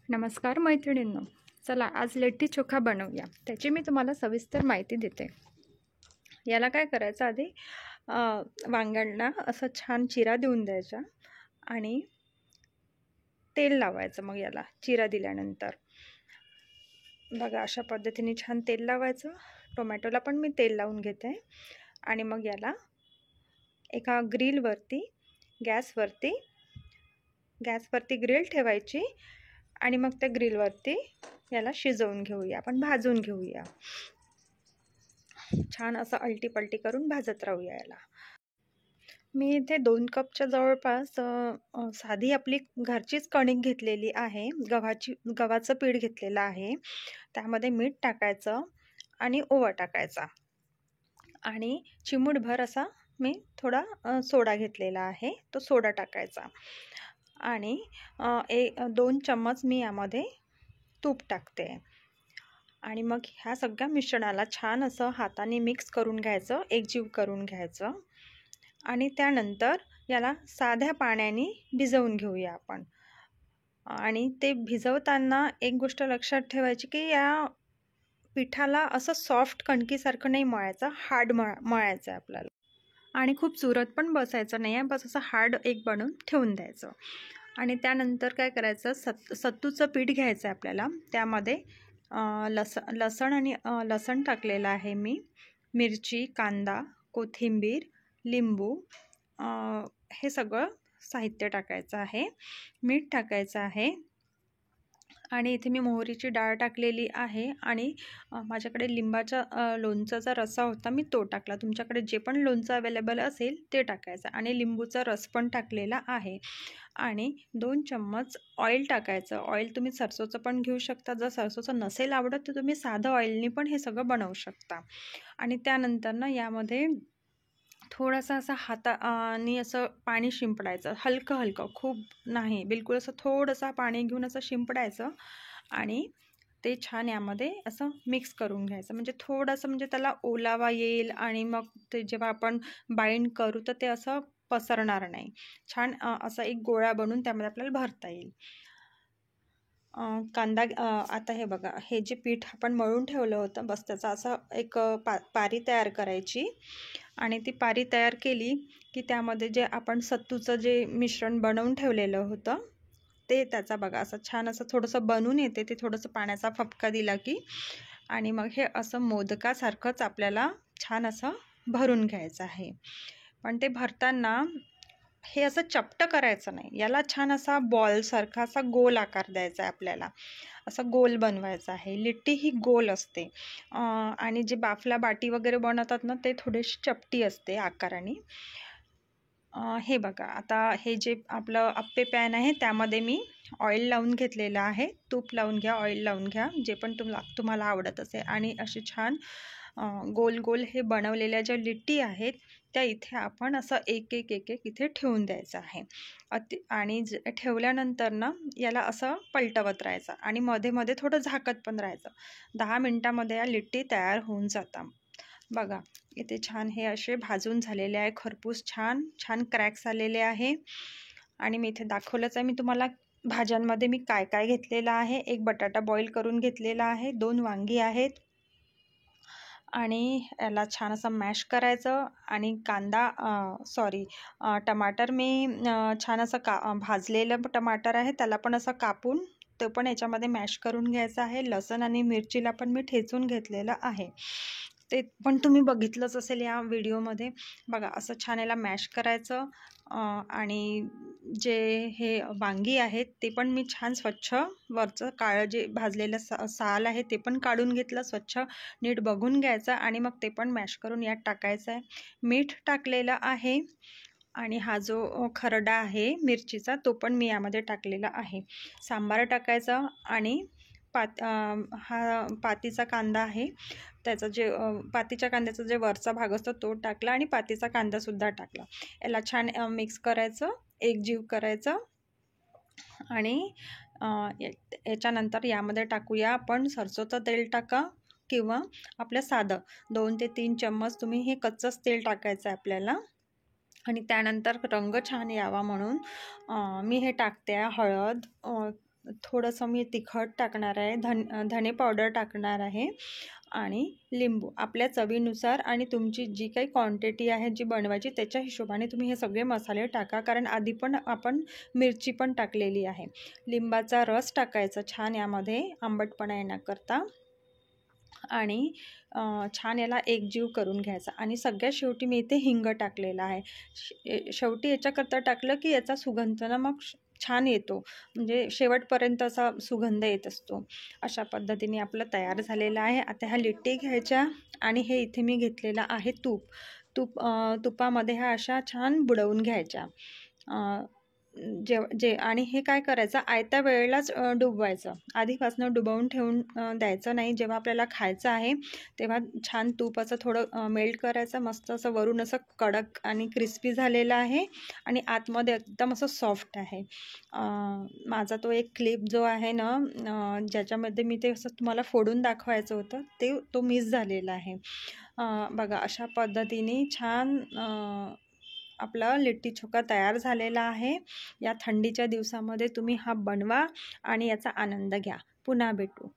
नमस्कार मैत्रिणींनो, चला आज लिट्टी चोखा बनवूया. त्याची मी तुम्हाला सविस्तर माहिती देते. याला काय करायचं, आधी वांग्यांना असं छान चिरा देऊन द्यायचा आणि तेल लावायचं. मग याला चिरा दिल्यानंतर बघा अशा पद्धतीने छान तेल लावायचं. टोमॅटोला पण मी तेल लावून घेते आणि मग याला एका ग्रिलवरती गॅसवरती ग्रिल ठेवायची आणि मग त्या ग्रिलवरती याला शिजवून घेऊया, आपण भाजून घेऊया. छान असं अलटी-पलटी करून भाजत राहूया याला. मी इथे 2 कपच्या जवळपास साधी आपली घरचीच कणिक घेतलेली आहे. गव्हाचं पीठ घेतलेलं आहे. त्यामध्ये मीठ टाकायचं आणि ओवा टाकायचा आणि चिमूटभर असा मी थोडा सोडा घेतलेला आहे, तो सोडा टाकायचा आणि 2 चम्मच मी यामध्ये तूप टाकते आणि मग ह्या सगळ्या मिश्रणाला छान असं हाताने मिक्स करून घ्यायचं, एकजीव करून घ्यायचं आणि त्यानंतर याला साध्या पाण्याने भिजवून घेऊया आपण. आणि ते भिजवताना एक गोष्ट लक्षात ठेवायची की या पिठाला असं सॉफ्ट कणकीसारखं नाही मळायचं, हार्ड मळायचं आहे आपल्याला आणि खूप चुरत पण बसायचं नाही आहे, बस असं हार्ड एक बनवून ठेवून द्यायचं. आणि त्यानंतर काय करायचं, सत्तूचं पीठ घ्यायचं आहे आपल्याला. त्यामध्ये लसण टाकलेलं आहे मी, मिरची, कांदा, कोथिंबीर, लिंबू, हे सगळं साहित्य टाकायचं आहे. मीठ टाकायचं आहे आणि इथे मी मोहरीची डाळ टाकलेली आहे आणि माझ्याकडे लिंबाच्या लोणचाचा रस्सा होता, मी तो टाकला. तुमच्याकडे जे पण लोणचं अवेलेबल असेल ते टाकायचं आणि लिंबूचा रस पण टाकलेला आहे. आणि 2 चम्मच ऑइल टाकायचं. ऑइल तुम्ही सरसोचं पण घेऊ शकता. जर सरसोचं नसेल आवडत तर तुम्ही साधं ऑइलनी पण हे सगळं बनवू शकता. आणि त्यानंतर ना यामध्ये थोडासा असं हाताने असं पाणी शिंपडायचं, हलकं, खूप नाही, बिलकुल असं थोडंसं पाणी घेऊन असं शिंपडायचं आणि ते छान यामध्ये असं मिक्स करून घ्यायचं. म्हणजे थोडंसं, म्हणजे त्याला ओलावा येईल आणि मग ते जेव्हा आपण बाइंड करू तर ते असं पसरणार नाही. छान असा एक गोळा बनवून त्यामध्ये आपल्याला भरता येईल. कांदा, आता हे बघा, हे जे पीठ आपण मळून ठेवलं होतं, बस त्याचा असं एक पारी तयार करायची आणि ती पारी तयार केली की त्यामध्ये जे आपण सत्तूचं जे मिश्रण बनवून ठेवलेलं होतं ते त्याचा बघा असं छान असं थोडंसं बनून येते. ते थोडंसं पाण्याचा फपका दिला की आणि मग हे असं मोदकासारखंच आपल्याला छान असं भरून घ्यायचं आहे. पण ते भरताना हे असं चपटं करायचं नाही, याला छान असा बॉलसारखा असा गोल आकार द्यायचा आहे आपल्याला, असं गोल बनवायचं आहे. लिट्टी ही गोल असते आणि जे बाफला बाटी वगैरे बनवतात ना ते थोडीशी चपटी असते आकाराने. हे बघा, आता हे जे आपलं अप्पे पॅन आहे त्यामध्ये मी ऑइल लावून घेतलेलं आहे. तूप लावून घ्या, ऑइल लावून घ्या, जे पण तुम्हाला आवडत असेल. आणि असे छान गोल गोल हे बनवलेल्या ज्या लिट्टी आहेत त्या इथे आपण असं एक इथे ठेवून द्यायचं आहे. आणि ठेवल्यानंतर ना याला असं पलटवत राहायचं आणि मध्ये मध्ये थोडं झाकत पण राहायचं. 10 मिनटामध्ये या लिट्टी तयार होऊन जातात. बघा इथे छान हे असे भाजून झालेले आहे, खरपूस छान छान क्रॅक्स आलेले आहे. आणि मी इथे दाखवलंच आहे मी तुम्हाला भाज्यांमध्ये मी काय काय घेतलेलं आहे. एक बटाटा बॉईल करून घेतलेला आहे, 2 वांगी आहेत आणि याला छान असं मॅश करायचं. आणि टमाटर मी छान असं भाजलेलं टमाटर आहे त्याला पण असं कापून ते पण याच्यामध्ये मॅश करून घ्यायचं आहे. लसण आणि मिरचीला पण मी ठेचून घेतलेलं आहे, ते पण तुम्ही बघितलंच असेल या व्हिडिओमध्ये. बघा असं छान याला मॅश करायचं. आणि जे हे वांगी आहेत ते पण मी छान स्वच्छ, वरचं काळं जे भाजलेलं साल आहे ते पण काढून घेतलं, स्वच्छ नीट बघून घ्यायचं आणि मग ते पण मॅश करून यात टाकायचं आहे. मीठ टाकलेलं आहे आणि हा जो खरडा आहे मिरचीचा तो पण मी यामध्ये टाकलेला आहे. सांबार टाकायचा आणि हा पातीचा कांदा आहे त्याचा जे पातीच्या कांद्याचा जे वरचा भाग असतो तो टाकला आणि पातीचा कांदासुद्धा टाकला. याला छान मिक्स करायचं, एकजीव करायचं. आणि याच्यानंतर यामध्ये टाकूया आपण सरसोचं तेल टाका किंवा आपलं साधं 2 ते 3 चम्मच तुम्ही हे कच्चंच तेल टाकायचं आहे आपल्याला. आणि त्यानंतर रंग छान यावा म्हणून मी हे टाकते आहे हळद, थोडंसं मी तिखट टाकणार आहे, धने पावडर टाकणार आहे आणि लिंबू आपल्या चवीनुसार आणि तुमची जी काही क्वांटिटी आहे जी बनवायची त्याच्या हिशोबाने तुम्ही हे सगळे मसाले टाका, कारण आधी पण आपण मिरची पण टाकलेली आहे. लिंबाचा रस टाकायचा छान यामध्ये आंबटपणा येण्याकरता आणि छान याला एकजीव करून घ्यायचा. आणि सगळ्यात शेवटी मी इथे हिंग टाकलेला आहे. शेवटी याच्याकरता टाकलं की याचा सुगंध ना मग छान येतो, म्हणजे शेवटपर्यंत असा सुगंध येत असतो. अशा पद्धतीने आपलं तयार झालेलं आहे. आता ह्या लिट्टी घ्यायच्या आणि हे इथे मी घेतलेलं आहे तुपामध्ये ह्या अशा छान बुडवून घ्यायच्या. आणि हे काय करायचं, आयत्या वेळेलाच डुबवायचं, आधीपासून डुबवून ठेवून द्यायचं नाही. जेव्हा आपल्याला खायचं आहे तेव्हा छान तूप असं थोडं मेल्ट करायचं, मस्त असं वरून असं कडक आणि क्रिस्पी झालेलं आहे आणि आतमध्ये एकदम असं सॉफ्ट आहे. माझा तो एक क्लिप जो आहे ना, ज्याच्यामध्ये मी ते असं तुम्हाला फोडून दाखवायचं होतं तो मिस झालेला आहे. बघा अशा पद्धतीने छान आपला लिट्टी चोखा तयार झालेला आहे. या थंडीच्या दिवसामध्ये तुम्ही हा बनवा आणि याचा आनंद घ्या. पुन्हा भेटू.